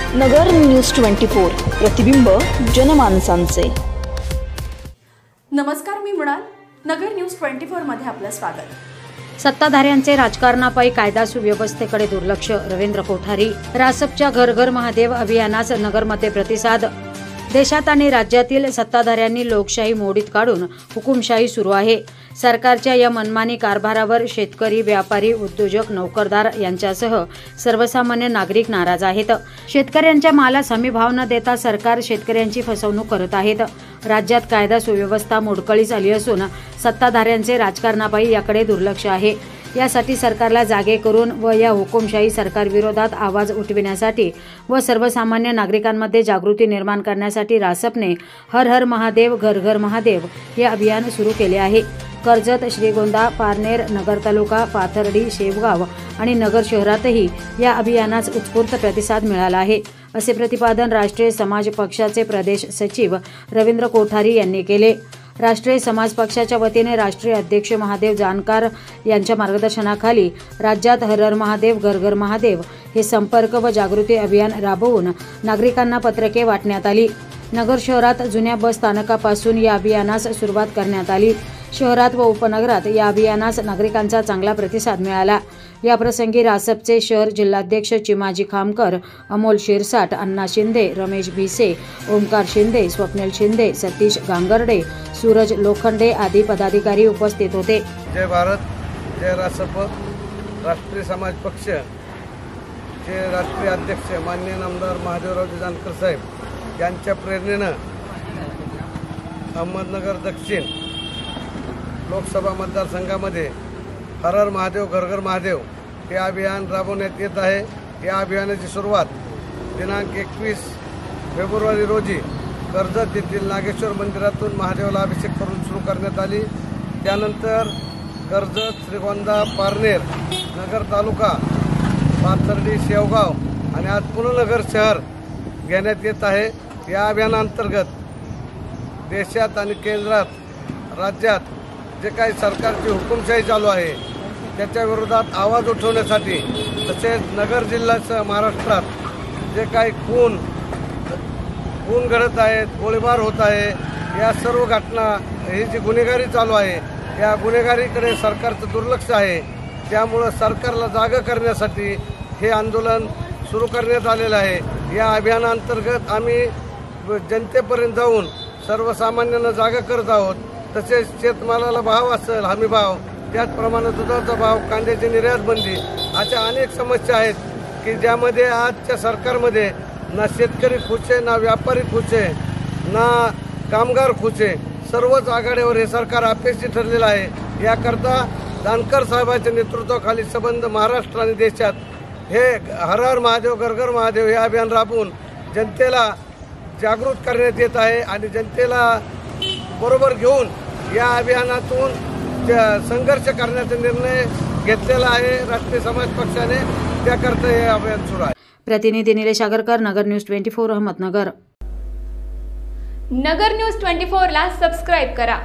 नगर news 24 प्रतिबिंब जनमानसांचे। नमस्कार, मी मृणाल। नगर news 24 मध्ये आपलं स्वागत। सत्ताधाऱ्यांचे राजकारणापायी कायदा सुव्यवस्थेकडे दुर्लक्ष, रवींद्र कोठारी। रासपच्या घर घर महादेव अभियानास नगरमध्ये प्रतिसाद। देशात आणि राज्यातील सत्ताधाऱ्यांनी लोकशाही मोडीत काढून हुकुमशाही सुरू आहे। सरकारच्या या मनमानी कारभारावर शेतकरी, व्यापारी, उद्योजक, नोकरदार यांच्यासह सर्वसामान्य नागरिक नाराज आहेत। शेतकऱ्यांच्या मालास हमी भाव न देता सरकार शेतकऱ्यांची फसवणूक करत आहेत। राज्यात कायदा सुव्यवस्था मोडकळीस आली असून सत्ताधाऱ्यांचे राजकारणापायी याकडे दुर्लक्ष आहे। यासाठी सरकारला जागे करून व या हुकुमशाही सरकारविरोधात आवाज उठविण्यासाठी व सर्वसामान्य नागरिकांमध्ये जागृती निर्माण करण्यासाठी रासपने हर हर महादेव घर घर महादेव हे अभियान सुरू केले आहे। कर्जत, श्रीगोंदा, पारनेर, नगर तालुका, पाथर्डी, शेवगाव आणि नगर शहरातही या अभियानास उत्स्फूर्त प्रतिसाद मिळाला आहे, असे प्रतिपादन राष्ट्रीय समाज पक्षाचे प्रदेश सचिव रवींद्र कोठारी यांनी केले। राष्ट्रीय समाज पक्षाच्या वतीने राष्ट्रीय अध्यक्ष महादेव जानकर यांच्या मार्गदर्शनाखाली राज्यात हर हर महादेव घर घर महादेव हे संपर्क व जागृती अभियान राबवून नागरिकांना पत्रके वाटण्यात आली। नगर शहरात जुन्या बस स्थानकापासून या अभियानास सुरुवात करण्यात आली। शहरात व उपनगरात या अभियानास नागरिकांचा चांगला प्रतिसाद मिळाला। या प्रसंगी रासपचे शहर जिल्हाध्यक्ष चिमाजी खामकर, अमोल शिरसाट, अण्णा शिंदे, रमेश भिसे, ओमकार शिंदे, स्वप्नील शिंदे, सतीश गांगर्डे, सूरज लोखंडे आदी पदाधिकारी उपस्थित होते। जय भारत, जय रासप। राष्ट्रीय समाज पक्ष चे राष्ट्रीय अध्यक्ष माननीय नामदार महादेवराव जानकर साहेब यांच्या प्रेरणेनं अहमदनगर दक्षिण लोकसभा मतदारसंघामध्ये हर हर महादेव घर घर महादेव हे अभियान राबवण्यात येत आहे। या अभियानाची सुरुवात दिनांक 21 फेब्रुवारी रोजी कर्जत येथील नागेश्वर मंदिरातून महादेवाला अभिषेक करून सुरू करण्यात आली। त्यानंतर कर्जत, श्रीगोंदा, पारनेर, नगर तालुका, पाथर्डी, शेवगाव आणि आज पुणे नगर शहर घेण्यात येत आहे। या अभियानांतर्गत देशात आणि केंद्रात, राज्यात जे काही सरकारची हुकुमशाही चालू आहे त्याच्या विरोधात आवाज उठवण्यासाठी, तसेच नगर जिल्ह्यासह महाराष्ट्रात जे काही खून घडत आहेत, गोळीबार होत आहे, या सर्व घटना, ही जी गुन्हेगारी चालू आहे या गुन्हेगारीकडे सरकारचं दुर्लक्ष आहे। त्यामुळं सरकारला जागा करण्यासाठी हे आंदोलन सुरू करण्यात आलेलं आहे। या अभियानांतर्गत आम्ही जनतेपर्यंत जाऊन सर्वसामान्यांना जागा करत आहोत। तसेच शेतमालाला भाव असेल, हमी भाव, त्याचप्रमाणे दुधाचा भाव, कांद्याची निर्यात बंदी, अशा अनेक समस्या आहेत की ज्यामध्ये आजच्या सरकारमध्ये ना शेतकरी खुश आहे, ना व्यापारी खुश आहे, ना कामगार खुश आहे। सर्वच आघाडीवर हे सरकार अपेक्षित ठरलेलं आहे। याकरता जानकर साहेबांच्या नेतृत्वाखाली संबंध महाराष्ट्र आणि देशात हे हर हर महादेव घर घर महादेव हे अभियान राबवून जनतेला जागृत करण्यात येत आहे आणि जनतेला बरोबर घेऊन या अभियानातून संघर्ष करण्याचा निर्णय घेतलेला आहे राष्ट्रीय समाज पक्षाने। त्याकरता हे अभियान सुरू आहे। प्रतिनिधी निलेश आगरकर, नगर न्यूज 24 अहमदनगर। नगर न्यूज 24 ला सबस्क्राइब करा।